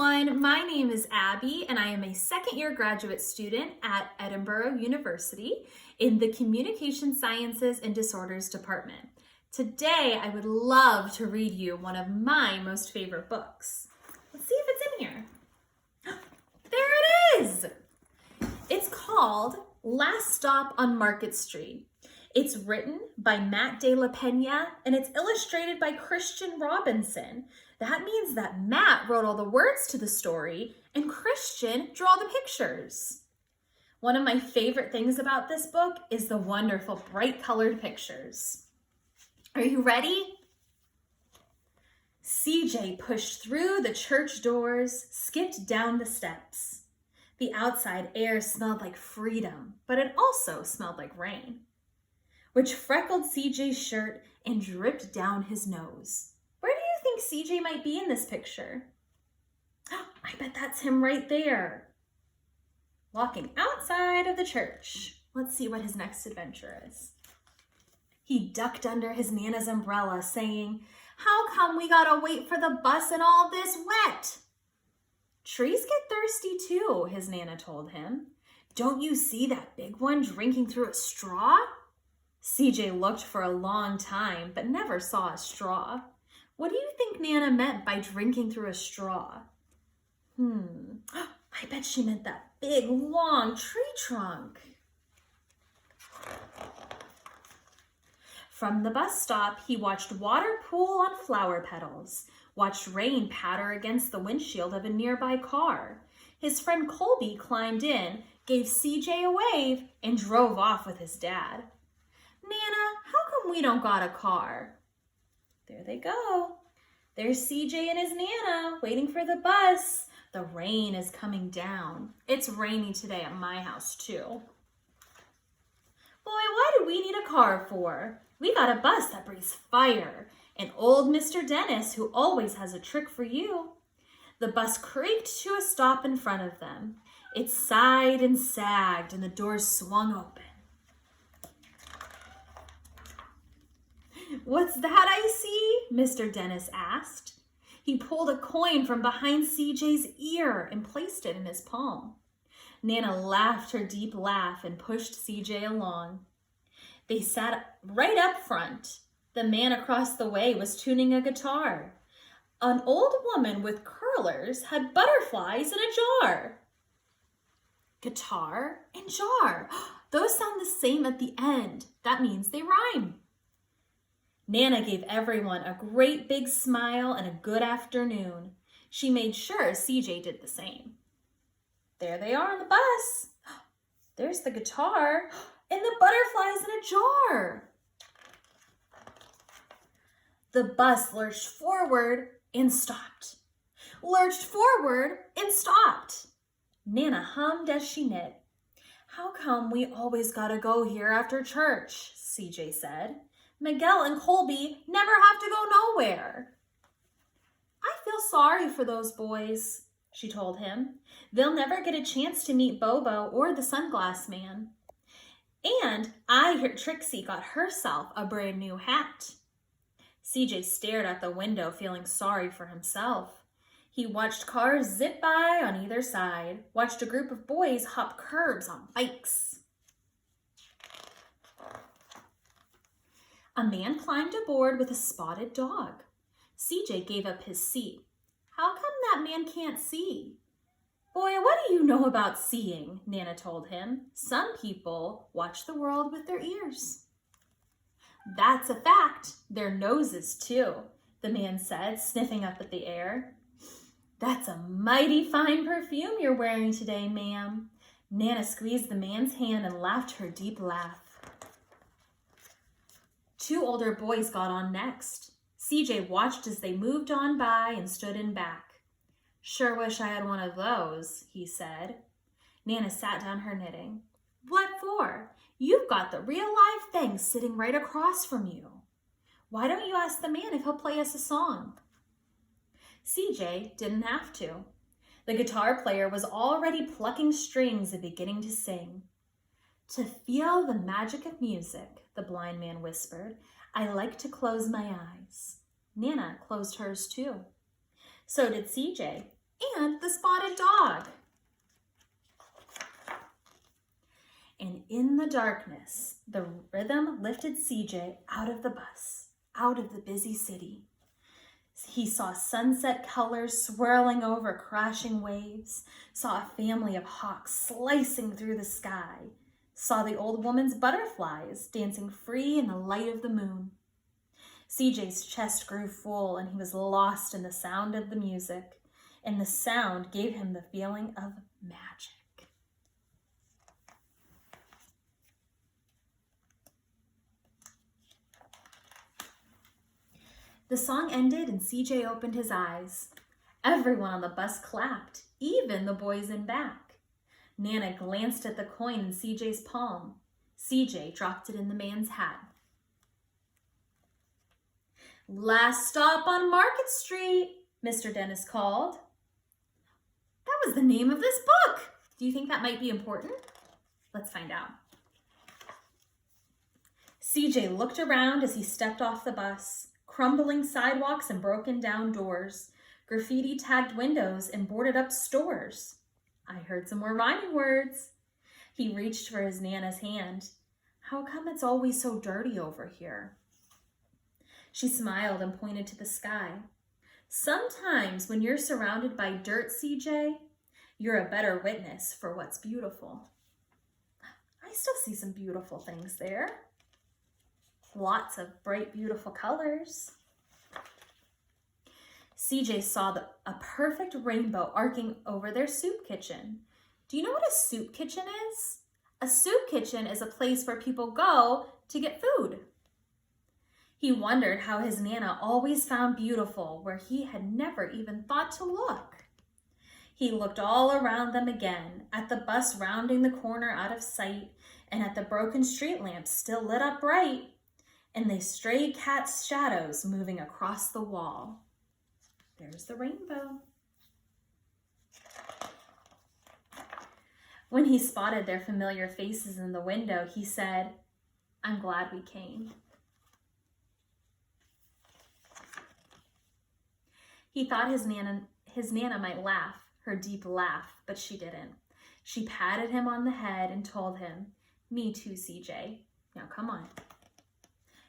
everyone, my name is Abbie and I am a second-year graduate student at Edinboro University in the Communication Sciences and Disorders Department. Today, I would love to read you one of my most favorite books. Let's see if it's in here. There it is! It's called Last Stop on Market Street. It's written by Matt de la Peña and it's illustrated by Christian Robinson. That means that Matt wrote all the words to the story and Christian drew all the pictures. One of my favorite things about this book is the wonderful bright colored pictures. Are you ready? CJ pushed through the church doors, skipped down the steps. The outside air smelled like freedom, but it also smelled like rain, which freckled CJ's shirt and dripped down his nose. Where do you think CJ might be in this picture? Oh, I bet that's him right there, walking outside of the church. Let's see what his next adventure is. He ducked under his Nana's umbrella, saying, "How come we gotta wait for the bus and all this wet?" "Trees get thirsty too," his Nana told him. "Don't you see that big one drinking through a straw?" CJ looked for a long time, but never saw a straw. What do you think Nana meant by drinking through a straw? I bet she meant that big, long tree trunk. From the bus stop, he watched water pool on flower petals, watched rain patter against the windshield of a nearby car. His friend Colby climbed in, gave CJ a wave, and drove off with his dad. "Nana, how come we don't got a car?" There they go. There's CJ and his Nana waiting for the bus. The rain is coming down. It's rainy today at my house too. "Boy, what do we need a car for? We got a bus that breathes fire, and old Mr. Dennis who always has a trick for you." The bus creaked to a stop in front of them. It sighed and sagged and the doors swung open. "What's that I see?" Mr. Dennis asked. He pulled a coin from behind CJ's ear and placed it in his palm. Nana laughed her deep laugh and pushed CJ along. They sat right up front. The man across the way was tuning a guitar. An old woman with curlers had butterflies in a jar. Guitar and jar. Those sound the same at the end. That means they rhyme. Nana gave everyone a great big smile and a good afternoon. She made sure CJ did the same. There they are on the bus. There's the guitar and the butterflies in a jar. The bus lurched forward and stopped. Lurched forward and stopped. Nana hummed as she knit. "How come we always gotta go here after church?" CJ said. "Miguel and Colby never have to go nowhere." "I feel sorry for those boys," she told him. "They'll never get a chance to meet Bobo or the sunglass man. And I hear Trixie got herself a brand new hat." CJ stared out the window, feeling sorry for himself. He watched cars zip by on either side, watched a group of boys hop curbs on bikes. A man climbed aboard with a spotted dog. CJ gave up his seat. "How come that man can't see?" "Boy, what do you know about seeing?" Nana told him. "Some people watch the world with their ears." "That's a fact. Their noses too," the man said, sniffing up at the air. "That's a mighty fine perfume you're wearing today, ma'am." Nana squeezed the man's hand and laughed her deep laugh. Two older boys got on next. CJ watched as they moved on by and stood in back. "Sure wish I had one of those," he said. Nana sat down her knitting. "What for? You've got the real live thing sitting right across from you. Why don't you ask the man if he'll play us a song?" CJ didn't have to. The guitar player was already plucking strings and beginning to sing. "To feel the magic of music," the blind man whispered, "I like to close my eyes." Nana closed hers too. So did CJ, and the spotted dog. And in the darkness, the rhythm lifted CJ out of the bus, out of the busy city. He saw sunset colors swirling over crashing waves, saw a family of hawks slicing through the sky, saw the old woman's butterflies dancing free in the light of the moon. CJ's chest grew full and he was lost in the sound of the music, and the sound gave him the feeling of magic. The song ended and CJ opened his eyes. Everyone on the bus clapped, even the boys in back. Nana glanced at the coin in CJ's palm. CJ dropped it in the man's hat. "Last stop on Market Street," Mr. Dennis called. That was the name of this book. Do you think that might be important? Let's find out. CJ looked around as he stepped off the bus. Crumbling sidewalks and broken down doors, graffiti-tagged windows and boarded-up stores. I heard some more rhyming words. He reached for his Nana's hand. "How come it's always so dirty over here?" She smiled and pointed to the sky. "Sometimes when you're surrounded by dirt, CJ, you're a better witness for what's beautiful." I still see some beautiful things there. Lots of bright, beautiful colors. CJ saw a perfect rainbow arcing over their soup kitchen. Do you know what a soup kitchen is? A soup kitchen is a place where people go to get food. He wondered how his Nana always found beautiful where he had never even thought to look. He looked all around them again, at the bus rounding the corner out of sight, and at the broken street lamps still lit up bright, and the stray cat's shadows moving across the wall. There's the rainbow. When he spotted their familiar faces in the window, he said, "I'm glad we came." He thought his Nana might laugh, her deep laugh, but she didn't. She patted him on the head and told him, "Me too, CJ. Now come on."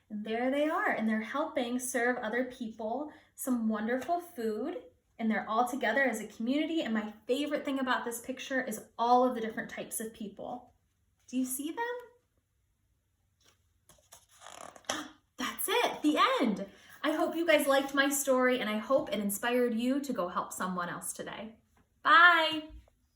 And there they are, and they're helping serve other people some wonderful food, and they're all together as a community. And my favorite thing about this picture is all of the different types of people. Do you see them? That's it, the end. I hope you guys liked my story, and I hope it inspired you to go help someone else today. Bye.